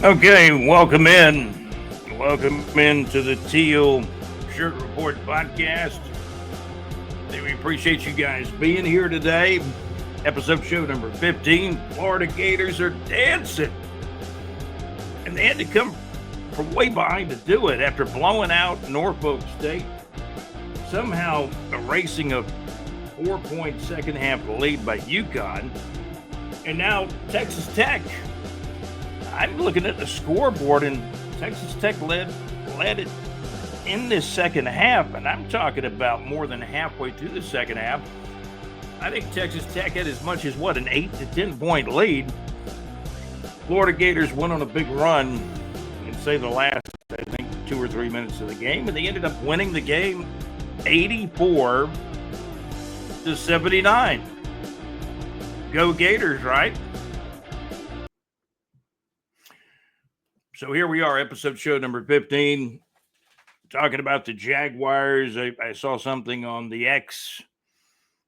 Okay, welcome in. Welcome into the Teal Shirt Report podcast. We appreciate you guys being here today. Episode show number 15. Florida Gators are dancing. And they had to come from way behind to do it after blowing out Norfolk State, somehow erasing a 4-point second half lead by UConn. And now Texas Tech. I'm looking at the scoreboard, and Texas Tech led it in this second half, and I'm talking about more than halfway through the second half. I think Texas Tech had as much as, an 8 to 10 point lead. Florida Gators went on a big run in, say, the last, 2 or 3 minutes of the game, and they ended up winning the game 84 to 79. Go Gators, right? So here we are, episode show number 15, talking about the Jaguars. I saw something on the X,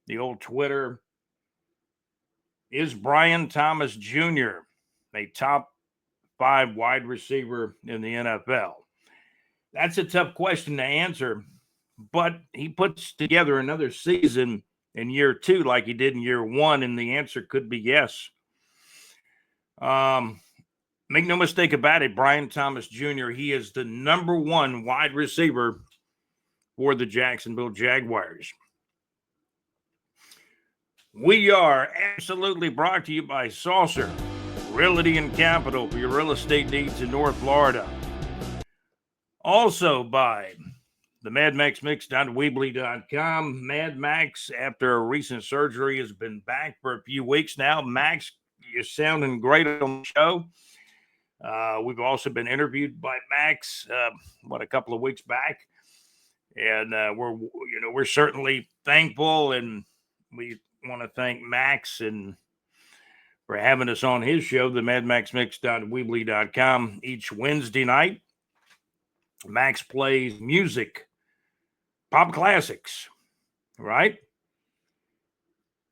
the old Twitter. Is Brian Thomas Jr. a top 5 wide receiver in the NFL? That's a tough question to answer, but he puts together another season in year 2 like he did in year 1, and the answer could be yes. Make no mistake about it, Brian Thomas Jr., he is the number 1 wide receiver for the Jacksonville Jaguars. We are absolutely brought to you by Saucer, Realty and Capital for your real estate needs in North Florida. Also by the Mad Max Mix Weebly.com. Mad Max, after a recent surgery, has been back for a few weeks now. Max, you're sounding great on the show. We've also been interviewed by Max, a couple of weeks back, and we're certainly thankful, and we want to thank Max and for having us on his show, the MadMaxMix.Weebly.com, each Wednesday night. Max plays music, pop classics, right?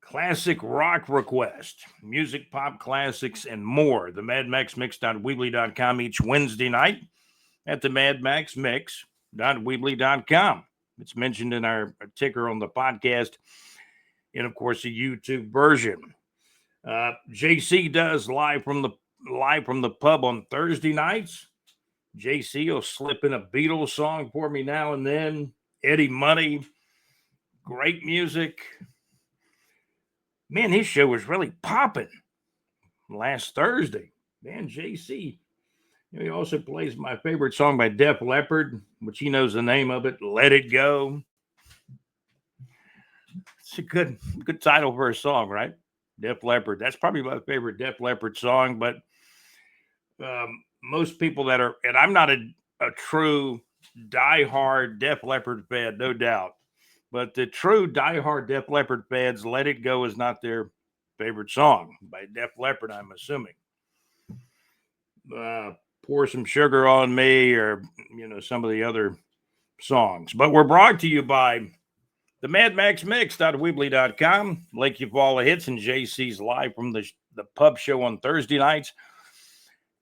Classic rock request, music, pop classics, and more. The MadMaxMix.Weebly.com each Wednesday night at the MadMaxMix.Weebly.com. It's mentioned in our ticker on the podcast, and of course the YouTube version. JC does live from the pub on Thursday nights. JC will slip in a Beatles song for me now and then. Eddie Money, great music. Man, his show was really popping last Thursday. Man, JC. He also plays my favorite song by Def Leppard, which he knows the name of it, Let It Go. It's a good title for a song, right? Def Leppard. That's probably my favorite Def Leppard song, but most people that are, and I'm not a true diehard Def Leppard fan, no doubt. But the true diehard Def Leppard fans, Let It Go is not their favorite song by Def Leppard, I'm assuming. Pour Some Sugar on Me, or, some of the other songs. But we're brought to you by the MadMaxMix.Weebly.com. Lake Eufaula Hits and JC's live from the pub show on Thursday nights.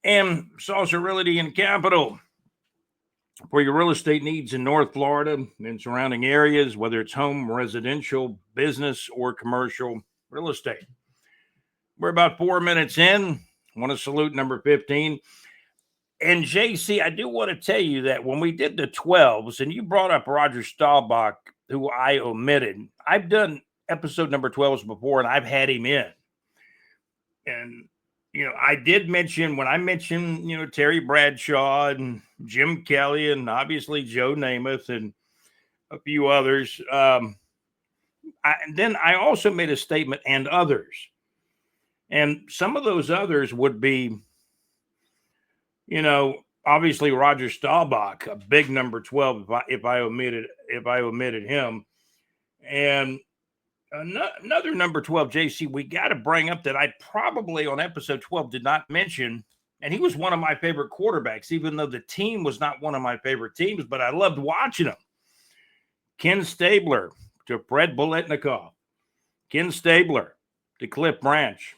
And Saucer Realty and Capital for your real estate needs in North Florida and surrounding areas, whether it's home, residential, business, or commercial real estate. We're about 4 minutes in. I want to salute number 15. And JC, I do want to tell you that when we did the 12s, and you brought up Roger Staubach, who I omitted, I've done episode number 12s before, and I've had him in. And I did mention, when I mentioned, Terry Bradshaw and Jim Kelly and obviously Joe Namath and a few others. Then I also made a statement, and others. And some of those others would be, obviously Roger Staubach, a big number 12 if I omitted him. And another number 12, JC, we got to bring up that I probably on episode 12 did not mention, and he was one of my favorite quarterbacks, even though the team was not one of my favorite teams, but I loved watching him. Ken Stabler to Fred Biletnikoff. Ken Stabler to Cliff Branch.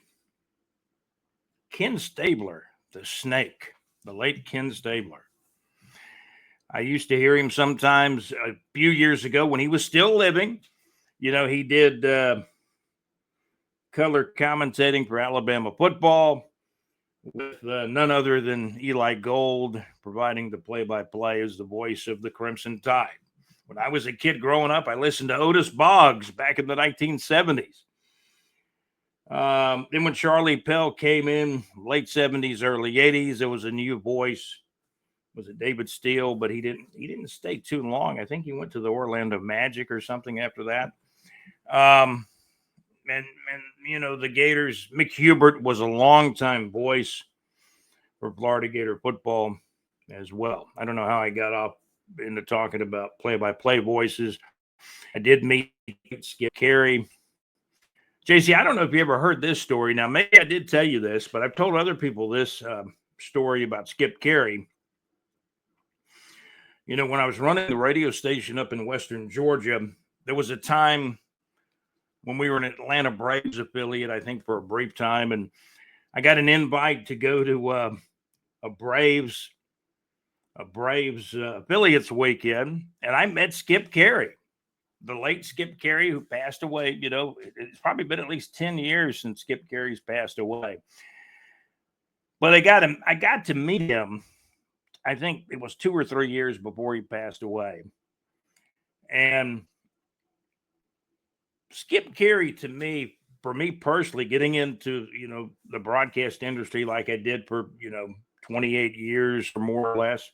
Ken Stabler, the snake. the late Ken Stabler. I used to hear him sometimes a few years ago when he was still living. He did color commentating for Alabama football with none other than Eli Gold providing the play-by-play as the voice of the Crimson Tide. When I was a kid growing up, I listened to Otis Boggs back in the 1970s. Then when Charlie Pell came in, late 70s, early 80s, there was a new voice. Was it David Steele? But he didn't stay too long. I think he went to the Orlando Magic or something after that. And the Gators, Mick Hubert was a longtime voice for Florida Gator football as well. I don't know how I got off into talking about play-by-play voices. I did meet Skip Carey. JC, I don't know if you ever heard this story. Now, maybe I did tell you this, but I've told other people this story about Skip Carey. When I was running the radio station up in Western Georgia, there was a time when we were an Atlanta Braves affiliate, I think for a brief time, and I got an invite to go to a Braves affiliates weekend, and I met Skip Carey, the late Skip Carey, who passed away. It's probably been at least 10 years since Skip Carey's passed away. But I got to meet him. I think it was 2 or 3 years before he passed away. And Skip Carey, for me personally, getting into, the broadcast industry like I did for, 28 years or more or less,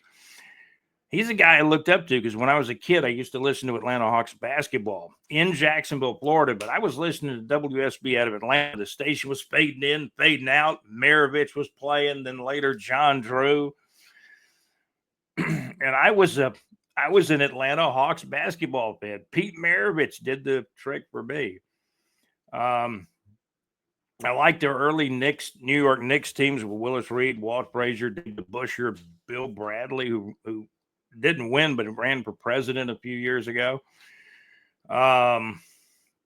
he's a guy I looked up to because when I was a kid, I used to listen to Atlanta Hawks basketball in Jacksonville, Florida, but I was listening to WSB out of Atlanta. The station was fading in, fading out. Maravich was playing, then later John Drew. And I was an Atlanta Hawks basketball fan. Pete Maravich did the trick for me. I liked their early New York Knicks teams with Willis Reed, Walt Frazier, David Busher, Bill Bradley, who didn't win but ran for president a few years ago.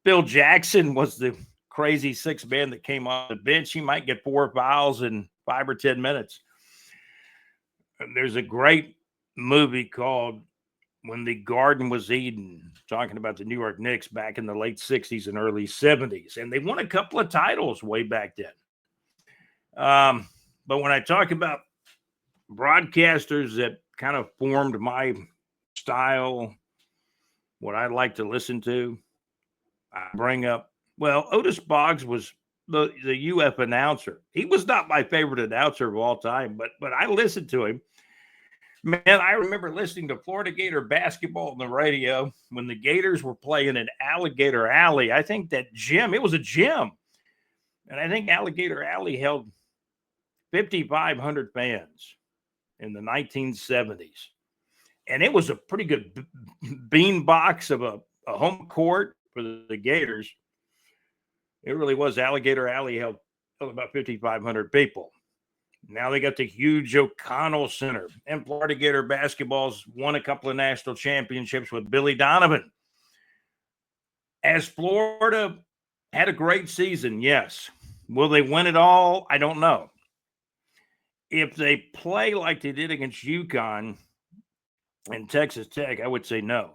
Bill Jackson was the crazy sixth man that came off the bench. He might get 4 fouls in 5 or 10 minutes. There's a great movie called When the Garden Was Eden, talking about the New York Knicks back in the late 60s and early 70s. And they won a couple of titles way back then. But when I talk about broadcasters that kind of formed my style, what I like to listen to, I bring up, Otis Boggs was the UF announcer. He was not my favorite announcer of all time, but I listened to him. Man, I remember listening to Florida Gator basketball on the radio when the Gators were playing in Alligator Alley. I think that gym, it was a gym. And I think Alligator Alley held 5,500 fans in the 1970s. And it was a pretty good bean box of a home court for the Gators. It really was. Alligator Alley held about 5,500 people. Now they got the huge O'Connell Center. And Florida Gator basketball's won a couple of national championships with Billy Donovan. As Florida had a great season, yes. Will they win it all? I don't know. If they play like they did against UConn and Texas Tech, I would say no.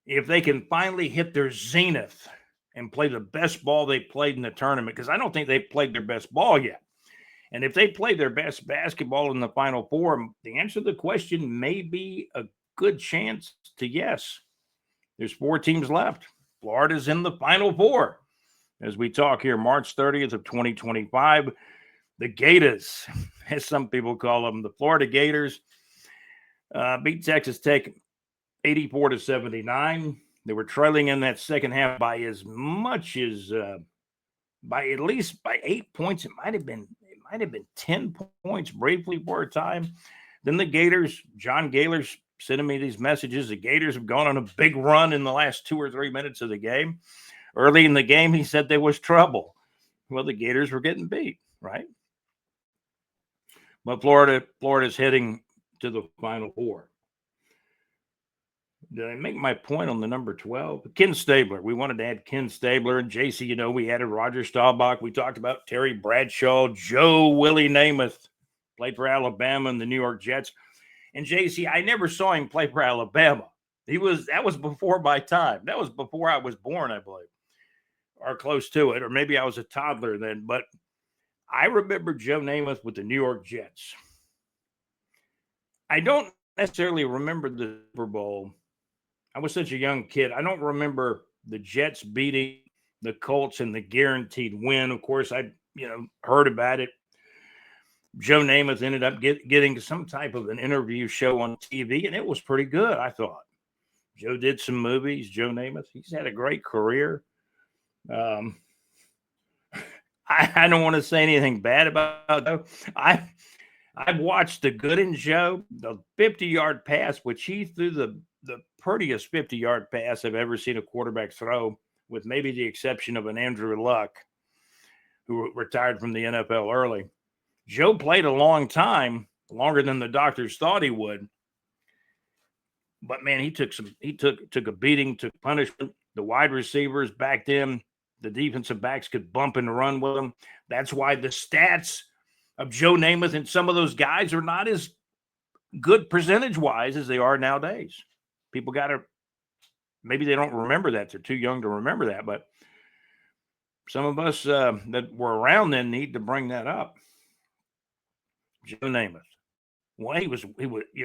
If they can finally hit their zenith and play the best ball they played in the tournament, because I don't think they've played their best ball yet. And if they play their best basketball in the Final Four, the answer to the question may be a good chance to yes. There's 4 teams left. Florida's in the Final Four. As we talk here, March 30th of 2025, the Gators, as some people call them, the Florida Gators, beat Texas Tech 84-79. They were trailing in that second half by as much as by 8 points. It might have been 10 points briefly for a time. Then the Gators, John Gaylor's sending me these messages. The Gators have gone on a big run in the last 2 or 3 minutes of the game. Early in the game, he said there was trouble. Well, the Gators were getting beat, right? But Florida's heading to the Final Four. Did I make my point on the number 12? Ken Stabler. We wanted to add Ken Stabler. And JC, we added Roger Staubach. We talked about Terry Bradshaw, Joe Willie Namath, played for Alabama and the New York Jets. And JC, I never saw him play for Alabama. That was before my time. That was before I was born, I believe, or close to it, or maybe I was a toddler then. But I remember Joe Namath with the New York Jets. I don't necessarily remember the Super Bowl. I was such a young kid. I don't remember the Jets beating the Colts in the guaranteed win. Of course, I heard about it. Joe Namath ended up getting some type of an interview show on TV, and it was pretty good, I thought. Joe did some movies. Joe Namath, he's had a great career. I don't want to say anything bad about Joe. I've watched the good in Joe, the 50-yard pass, which he threw the prettiest 50-yard pass I've ever seen a quarterback throw, with maybe the exception of an Andrew Luck, who retired from the NFL early. Joe played a long time, longer than the doctors thought he would. But man, he took a beating, took punishment. The wide receivers back then, the defensive backs could bump and run with him. That's why the stats of Joe Namath and some of those guys are not as good percentage-wise as they are nowadays. People maybe they don't remember that. They're too young to remember that. But some of us that were around then need to bring that up. Joe Namath. Well, he was,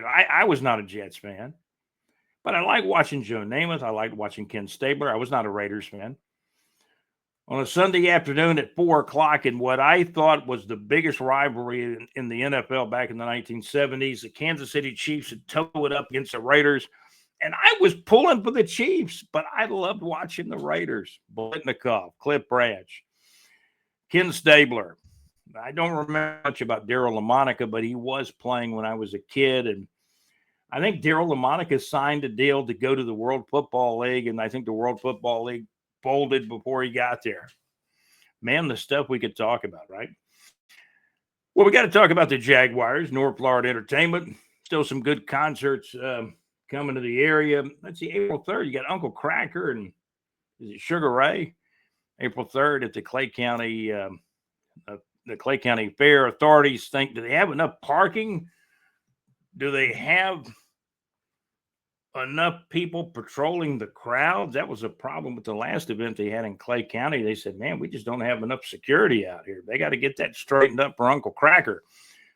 I was not a Jets fan, but I like watching Joe Namath. I liked watching Ken Stabler. I was not a Raiders fan. On a Sunday afternoon at 4:00 in what I thought was the biggest rivalry in the NFL back in the 1970s, the Kansas City Chiefs had towed up against the Raiders. And I was pulling for the Chiefs, but I loved watching the Raiders. Blitnikoff, Cliff Branch, Ken Stabler. I don't remember much about Daryle Lamonica, but he was playing when I was a kid. And I think Daryle Lamonica signed a deal to go to the World Football League, and I think the World Football League folded before he got there. Man, the stuff we could talk about, right? Well, we got to talk about the Jaguars, North Florida Entertainment. Still some good concerts coming to the area. Let's see, April 3rd, you got Uncle Kracker and is it Sugar Ray? April 3rd at the Clay County Fair. Authorities think, do they have enough parking? Do they have enough people patrolling the crowds? That was a problem with the last event they had in Clay County. They said, man, we just don't have enough security out here. They got to get that straightened up for Uncle Kracker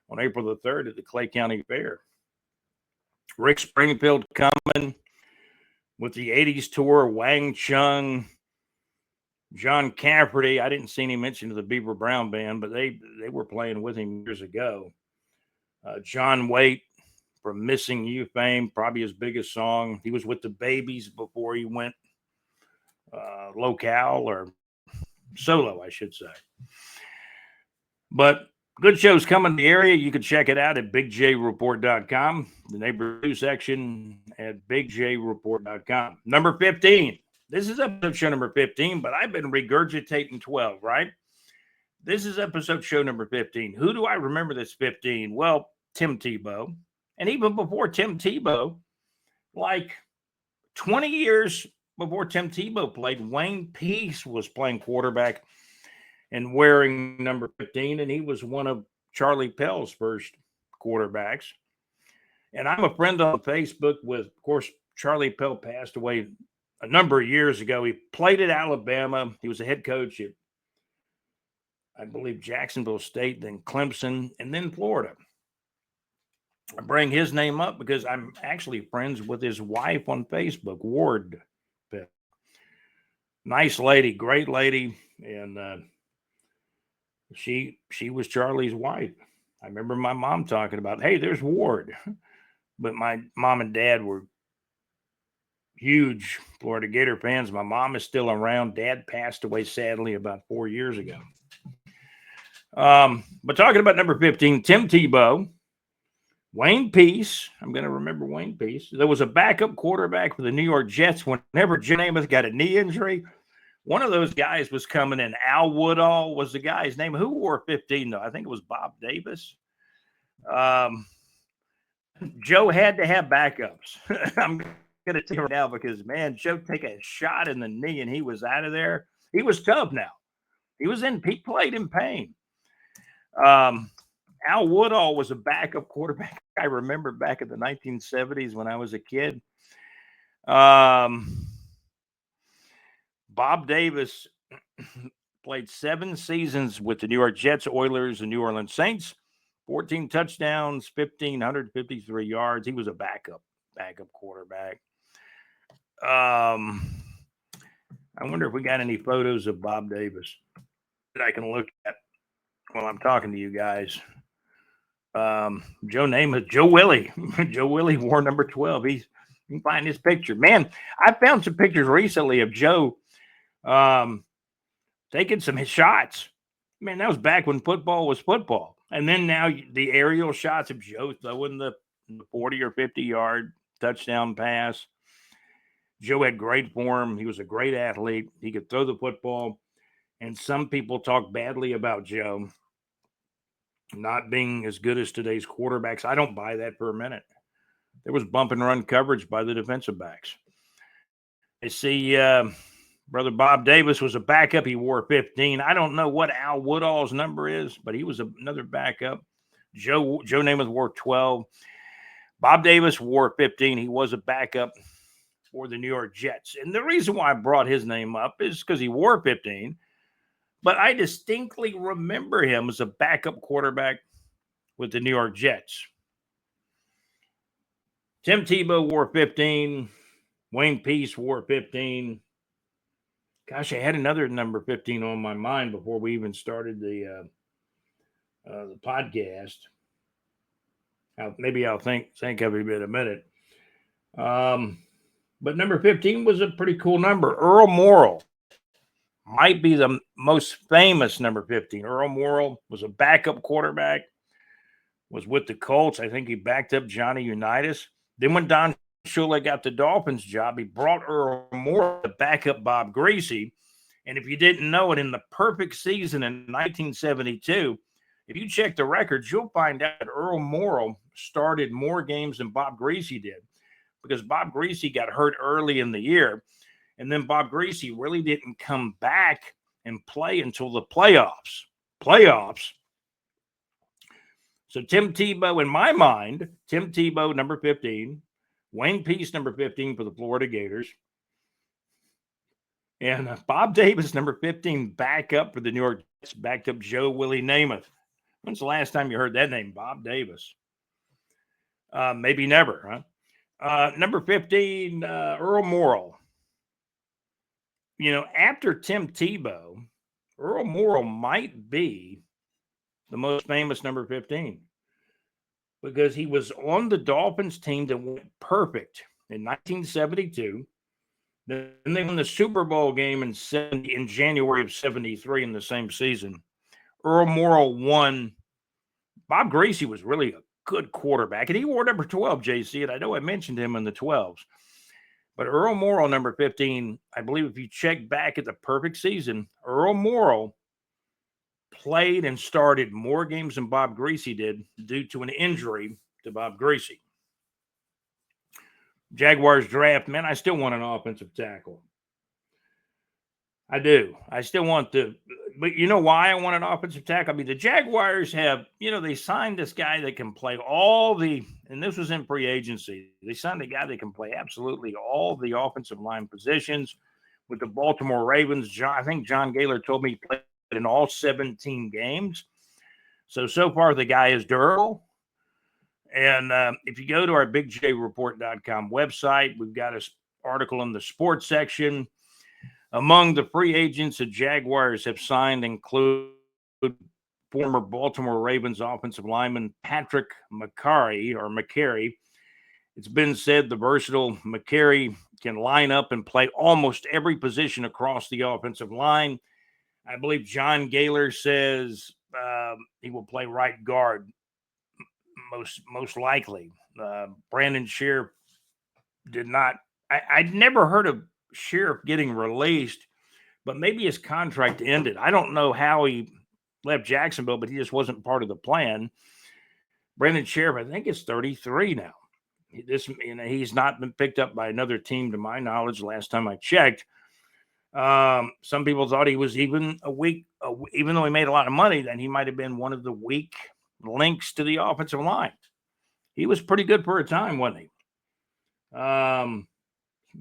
on April the 3rd at the Clay County Fair. Rick Springfield coming with the 80s tour, Wang Chung, John Cafferty. I didn't see any mention of the Beaver Brown Band, but they were playing with him years ago. John Waite from Missing You fame, probably his biggest song. He was with the Babies before he went locale or solo, I should say. But good shows coming to the area. You can check it out at bigjreport.com, the neighborhood news section at bigjreport.com. Number 15. This is episode show number 15, but I've been regurgitating 12, right? This is episode show number 15. Who do I remember that's 15? Well, Tim Tebow. And even before Tim Tebow, like 20 years before Tim Tebow played, Wayne Peace was playing quarterback and wearing number 15, and he was one of Charlie Pell's first quarterbacks. And I'm a friend on Facebook with, of course, Charlie Pell passed away a number of years ago. He played at Alabama. He was a head coach at, I believe, Jacksonville State, then Clemson, and then Florida. I bring his name up because I'm actually friends with his wife on Facebook, Ward Pell. Nice lady, great lady, and she was Charlie's wife. I remember my mom talking about, hey, there's Ward. But my mom and dad were huge Florida Gator fans. My mom is still around. Dad passed away, sadly, about 4 years ago. But talking about number 15, Tim Tebow, Wayne Peace. I'm going to remember Wayne Peace. There was a backup quarterback for the New York Jets whenever Jim Namath got a knee injury. One of those guys was coming in. Al Woodall was the guy's name. Who wore 15, though? I think it was Bob Davis. Joe had to have backups. I'm going to tell you right now because, man, Joe take a shot in the knee and he was out of there. He was tough now. He played in pain. Al Woodall was a backup quarterback. I remember back in the 1970s when I was a kid. Um, Bob Davis played 7 seasons with the New York Jets, Oilers, and New Orleans Saints. 14 touchdowns, 1,553 yards. He was a backup quarterback. I wonder if we got any photos of Bob Davis that I can look at while I'm talking to you guys. Joe Namath, Joe Willie. Joe Willie wore number 12. You can find his picture. Man, I found some pictures recently of Joe taking some shots. Man, that was back when football was football. And then now the aerial shots of Joe throwing the 40 or 50-yard touchdown pass. Joe had great form. He was a great athlete. He could throw the football. And some people talk badly about Joe not being as good as today's quarterbacks. I don't buy that for a minute. There was bump and run coverage by the defensive backs. I see Brother Bob Davis was a backup. He wore 15. I don't know what Al Woodall's number is, but he was another backup. Joe Namath wore 12. Bob Davis wore 15. He was a backup for the New York Jets. And the reason why I brought his name up is because he wore 15. But I distinctly remember him as a backup quarterback with the New York Jets. Tim Tebow wore 15. Wayne Peace wore 15. Gosh, I had another number 15 on my mind before we even started the podcast. Maybe I'll think of it in a minute. But number 15 was a pretty cool number. Earl Morrall might be the most famous number 15. Earl Morrall was a backup quarterback, was with the Colts. I think he backed up Johnny Unitas. Then when Don Shula got the Dolphins job, he brought Earl Morrall to back up Bob Greasy. And if you didn't know it, in the perfect season in 1972, if you check the records, you'll find out that Earl Morrall started more games than Bob Greasy did, because Bob Greasy got hurt early in the year. And then Bob Greasy really didn't come back and play until the playoffs. So Tim Tebow, in my mind, Tim Tebow, number 15, Wayne Peace, number 15 for the Florida Gators, and Bob Davis, number 15, backup for the New York Jets, backed up Joe Willie Namath. When's the last time you heard that name, Bob Davis? Maybe never, huh? Number 15, Earl Morrall. You know, after Tim Tebow, Earl Morrall might be the most famous number 15, because he was on the Dolphins team that went perfect in 1972. Then they won the Super Bowl game in January of 73 in the same season. Earl Morrall won. Bob Greasy was really a good quarterback, and he wore number 12, JC, and I know I mentioned him in the 12s. But Earl Morrall, number 15, I believe if you check back at the perfect season, Earl Morrall played and started more games than Bob Greasy did due to an injury to Bob Greasy. Jaguars draft, man, I still want an offensive tackle. I do. I still want but you know why I want an offensive tackle? I mean, the Jaguars have, they signed this guy that can play and this was in free agency. They signed a guy that can play absolutely all the offensive line positions with the Baltimore Ravens. I think John Gaylor told me he played in all 17 games. So far the guy is durable. And if you go to our bigjreport.com website, we've got an article in the sports section. Among the free agents the Jaguars have signed include former Baltimore Ravens offensive lineman Patrick McCary. It's been said the versatile McCary can line up and play almost every position across the offensive line. I believe John Gaylor says he will play right guard most likely. Brandon Sheriff did not. I'd never heard of Sheriff getting released, but maybe his contract ended. I don't know how he left Jacksonville, but he just wasn't part of the plan. Brandon Sheriff, I think, is 33 now. He's not been picked up by another team, to my knowledge. Last time I checked, some people thought he was even even though he made a lot of money, then he might have been one of the weak links to the offensive line. He was pretty good for a time, wasn't he?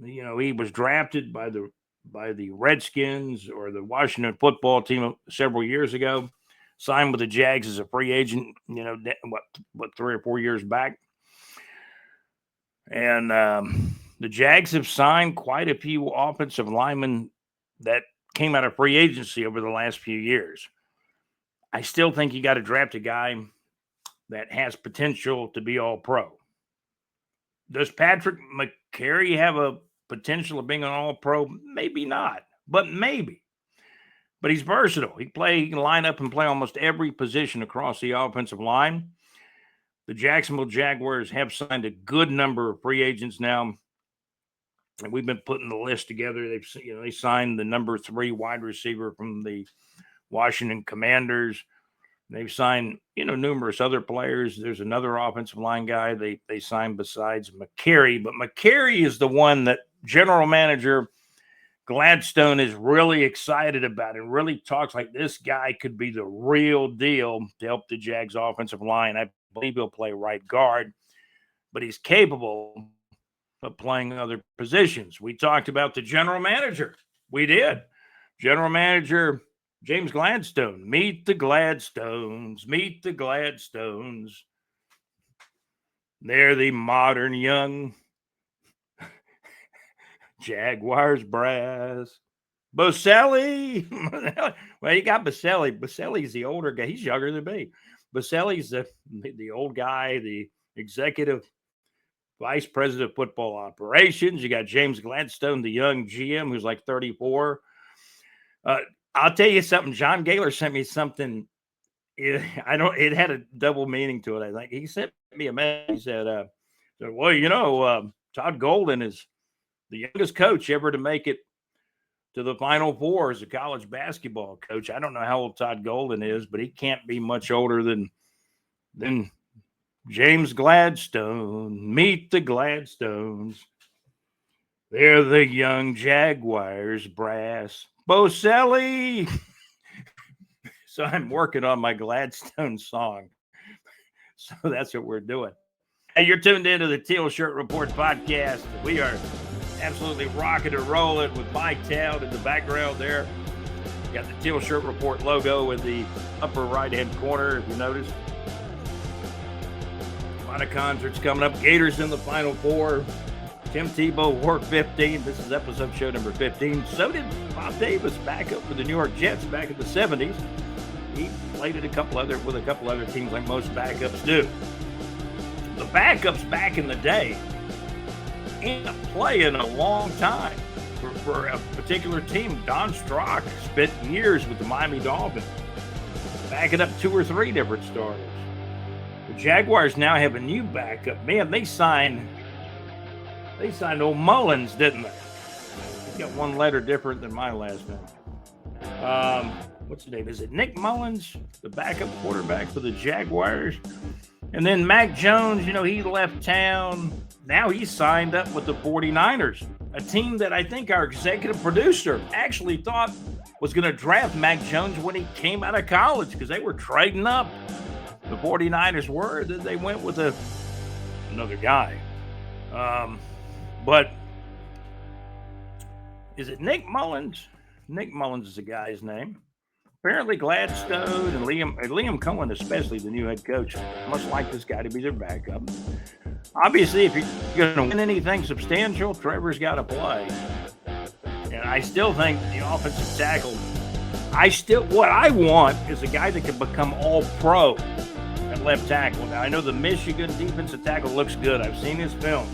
He was drafted by the Redskins or the Washington football team several years ago. Signed with the Jags as a free agent. What 3 or 4 years back. And the Jags have signed quite a few offensive linemen that came out of free agency over the last few years. I still think you got to draft a guy that has potential to be all pro. Does Patrick McCary have a potential of being an all pro? Maybe not, but maybe. But he's versatile. He can line up and play almost every position across the offensive line. The Jacksonville Jaguars have signed a good number of free agents now. And we've been putting the list together. They signed the number 3 wide receiver from the Washington Commanders. They've signed, numerous other players. There's another offensive line guy they signed besides McCary. But McCary is the one that general manager Gladstone is really excited about and really talks like this guy could be the real deal to help the Jags offensive line. I believe he'll play right guard, but he's capable of playing other positions. We talked about the general manager. We did. General manager James Gladstone. Meet the Gladstones. Meet the Gladstones. They're the modern young Jaguars brass. Boselli. Well, you got Boselli. Boselli's the older guy. He's younger than me. Boselli's the old guy, the executive vice president of football operations. You got James Gladstone, the young GM, who's like 34. I'll tell you something. John Gaylor sent me something. It had a double meaning to it. I think he sent me a message. He said, Todd Golden is the youngest coach ever to make it to the Final Four as a college basketball coach. I don't know how old Todd Golden is, but he can't be much older than James Gladstone. Meet the Gladstones. They're the young Jaguars brass. Boselli. So I'm working on my Gladstone song. So that's what we're doing. Hey, you're tuned into the Teal Shirt Report podcast. We are absolutely rocking and rolling with Mike Town in the background there. Got the Teal Shirt Report logo in the upper right-hand corner, if you notice. A lot of concerts coming up. Gators in the Final Four. Tim Tebow wore 15. This is episode show number 15. So did Bob Davis, back up for the New York Jets back in the 70s. He played with a couple other teams like most backups do. The backups back in the day ain't play in a long time for a particular team. Don Strock spent years with the Miami Dolphins, backing up 2 or 3 different starters. The Jaguars now have a new backup. Man, they signed old Mullins, didn't they? He's got one letter different than my last name. What's his name? Is it Nick Mullins, the backup quarterback for the Jaguars? And then Mac Jones, he left town. Now he's signed up with the 49ers, a team that I think our executive producer actually thought was going to draft Mac Jones when he came out of college because they were trading up. The 49ers were. Then they went with another guy. But is it Nick Mullins? Nick Mullins is the guy's name. Apparently Gladstone and Liam Cohen, especially the new head coach, must like this guy to be their backup. Obviously, if you're going to win anything substantial, Trevor's got to play. And I still think the offensive tackle, what I want is a guy that can become all pro at left tackle. Now, I know the Michigan defensive tackle looks good. I've seen his film.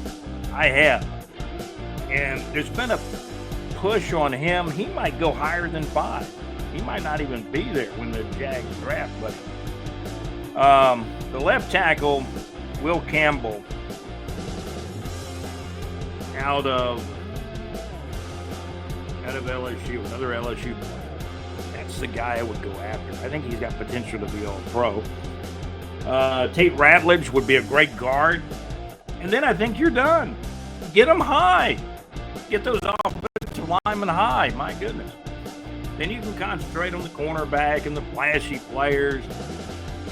I have. And there's been a push on him. He might go higher than 5. He might not even be there when the Jags draft. But the left tackle, Will Campbell, out of LSU, another LSU player. That's the guy I would go after. I think he's got potential to be all pro. Tate Ratledge would be a great guard. And then I think you're done. Get them high. Get those offensive linemen high. My goodness. Then you can concentrate on the cornerback and the flashy players.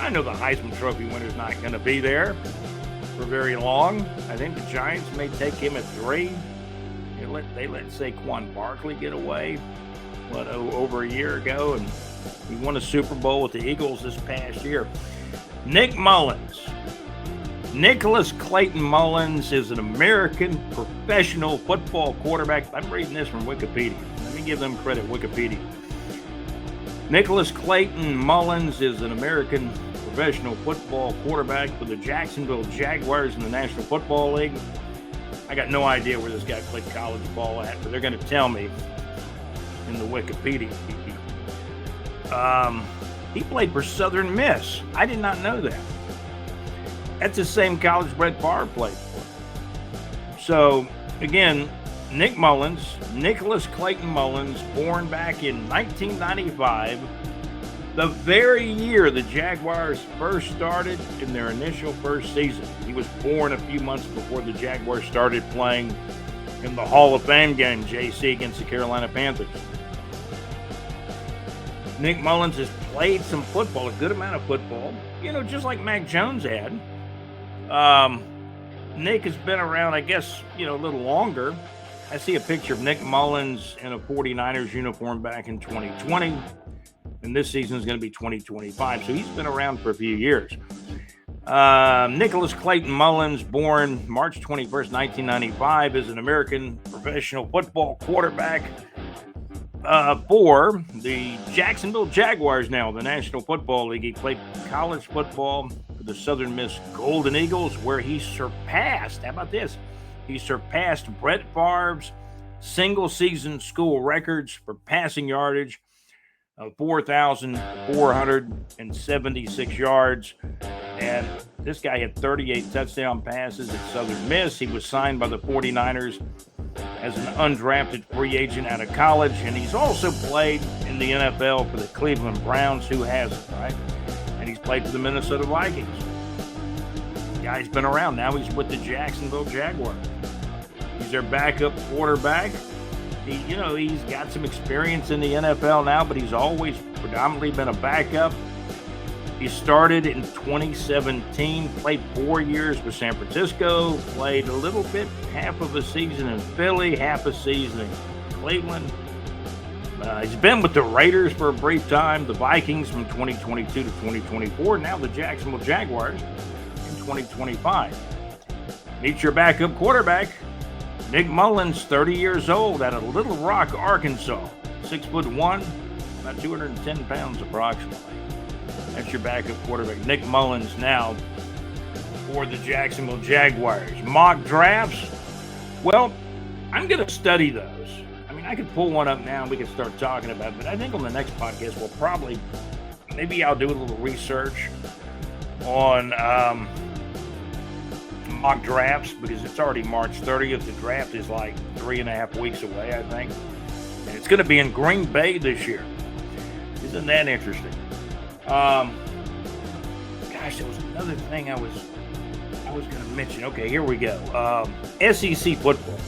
I know the Heisman Trophy winner's not going to be there for very long. I think the Giants may take him at 3. They let Saquon Barkley get away, over a year ago, and he won a Super Bowl with the Eagles this past year. Nick Mullins. Nicholas Clayton Mullins is an American professional football quarterback. I'm reading this from Wikipedia. Let me give them credit, Wikipedia. Nicholas Clayton Mullins is an American professional football quarterback for the Jacksonville Jaguars in the National Football League. I got no idea where this guy played college ball at, but they're going to tell me in the Wikipedia. He played for Southern Miss. I did not know that. That's the same college Brett Favre played for. So, again, Nick Mullins, Nicholas Clayton Mullins, born back in 1995, the very year the Jaguars first started in their initial first season. He was born a few months before the Jaguars started playing in the Hall of Fame game, JC, against the Carolina Panthers. Nick Mullins has played some football, a good amount of football, just like Mac Jones had. Nick has been around, I guess, a little longer. I see a picture of Nick Mullins in a 49ers uniform back in 2020, and this season is going to be 2025, so he's been around for a few years. Nicholas Clayton Mullins, born March 21st, 1995, is an American professional football quarterback for the Jacksonville Jaguars now, the National Football League. He played college football for the Southern Miss Golden Eagles, where he surpassed, how about this? He surpassed Brett Favre's single-season school records for passing yardage of 4,476 yards. And this guy had 38 touchdown passes at Southern Miss. He was signed by the 49ers as an undrafted free agent out of college, and he's also played in the NFL for the Cleveland Browns. Who hasn't, right? And he's played for the Minnesota Vikings. The guy's been around. Now he's with the Jacksonville Jaguars. He's their backup quarterback. He's got some experience in the NFL now, but he's always predominantly been a backup. He started in 2017, played 4 years with San Francisco, played a little bit, half of a season in Philly, half a season in Cleveland. He's been with the Raiders for a brief time, the Vikings from 2022 to 2024, now the Jacksonville Jaguars in 2025. Meet your backup quarterback, Nick Mullins, 30 years old, out of Little Rock, Arkansas, 6'1", about 210 pounds approximately. That's your backup quarterback, Nick Mullins, now for the Jacksonville Jaguars. Mock drafts. Well, I'm going to study those. I mean, I could pull one up now and we could start talking about it, but I think on the next podcast, maybe I'll do a little research on mock drafts, because it's already March 30th. The draft is like 3.5 weeks away, I think. And it's going to be in Green Bay this year. Isn't that interesting? Gosh, there was another thing I was going to mention. Okay, here we go. SEC football.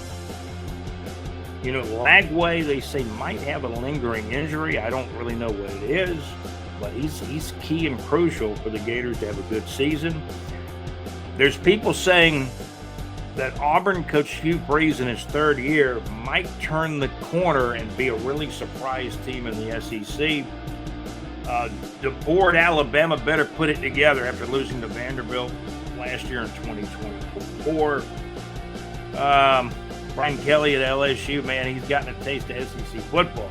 Lagway, they say, might have a lingering injury. I don't really know what it is, but he's key and crucial for the Gators to have a good season. There's people saying that Auburn coach Hugh Freeze in his third year might turn the corner and be a really surprise team in the SEC. The board, Alabama, better put it together after losing to Vanderbilt last year in 2024. Brian Kelly at LSU, man, he's gotten a taste of SEC football.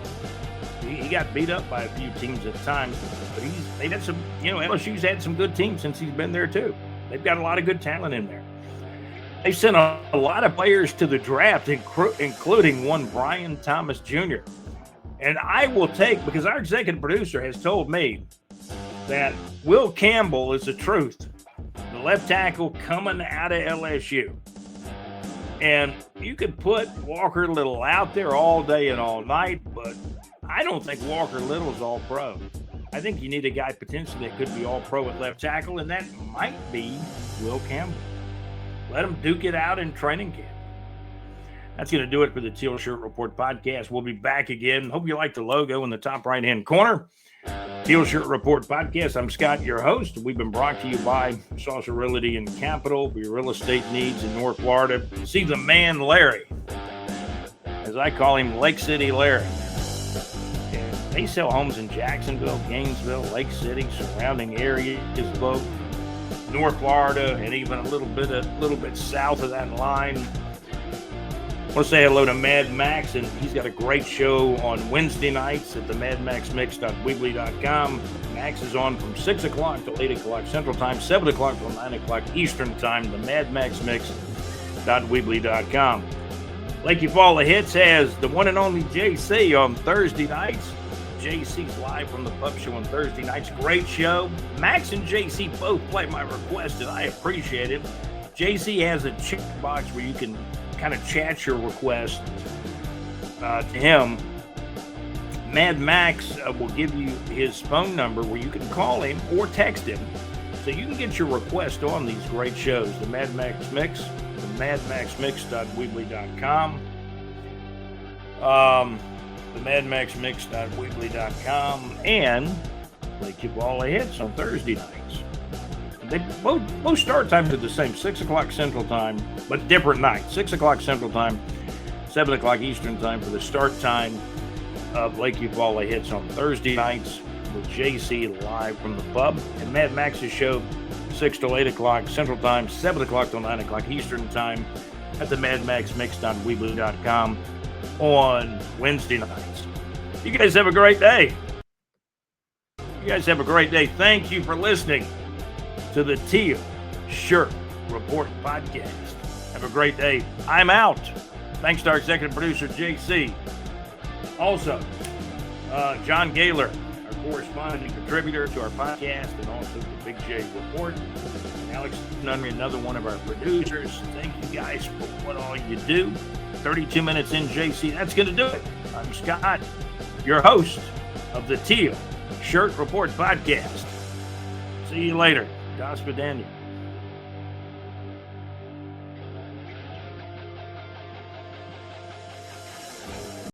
He got beat up by a few teams at times, but they've had some, LSU's had some good teams since he's been there too. They've got a lot of good talent in there. They sent a lot of players to the draft, including one Brian Thomas Jr. And I will take, because our executive producer has told me that Will Campbell is the truth, the left tackle coming out of LSU. And you could put Walker Little out there all day and all night, but I don't think Walker Little is all pro. I think you need a guy potentially that could be all pro at left tackle, and that might be Will Campbell. Let him duke it out in training camp. That's going to do it for the Teal Shirt Report podcast. We'll be back again. Hope you like the logo in the top right-hand corner. Teal Shirt Report podcast. I'm Scott, your host. We've been brought to you by Saucer Realty and Capital for your real estate needs in North Florida. See the man, Larry, as I call him, Lake City Larry. And they sell homes in Jacksonville, Gainesville, Lake City, surrounding areas, both North Florida and even a little bit south of that line. I want to say hello to Mad Max, and he's got a great show on Wednesday nights at the madmaxmix.weebly.com. Max is on from 6 o'clock till 8 o'clock Central Time, 7 o'clock till 9 o'clock Eastern Time, the madmaxmix.weebly.com. Lakey Fall of Hits has the one and only JC on Thursday nights. JC's live from the pub show on Thursday nights. Great show. Max and JC both play my request, and I appreciate it. JC has a chat box where you can kind of chat your request to him. Mad Max will give you his phone number where you can call him or text him, so you can get your request on these great shows. The Mad Max Mix, the madmaxmix.weebly.com, the madmaxmix.weebly.com, and they keep all the hits on Thursday nights. They both start times are the same, 6 o'clock Central Time, but different nights. 6 o'clock Central Time, 7 o'clock Eastern Time for the start time of Lakeview Fall of Hits on Thursday nights with JC live from the pub. And Mad Max's show, 6 till 8 o'clock Central Time, 7 o'clock till 9 o'clock Eastern Time at the madmaxmix.weebly.com on Wednesday nights. You guys have a great day. Thank you for listening to the Teal Shirt Report podcast. Have a great day. I'm out. Thanks to our executive producer, JC. Also, John Gaylor, our corresponding contributor to our podcast, and also the Big J Report. And Alex Nunnery, another one of our producers. Thank you guys for what all you do. 32 minutes in, JC. That's going to do it. I'm Scott, your host of the Teal Shirt Report podcast. See you later. Das Vidania.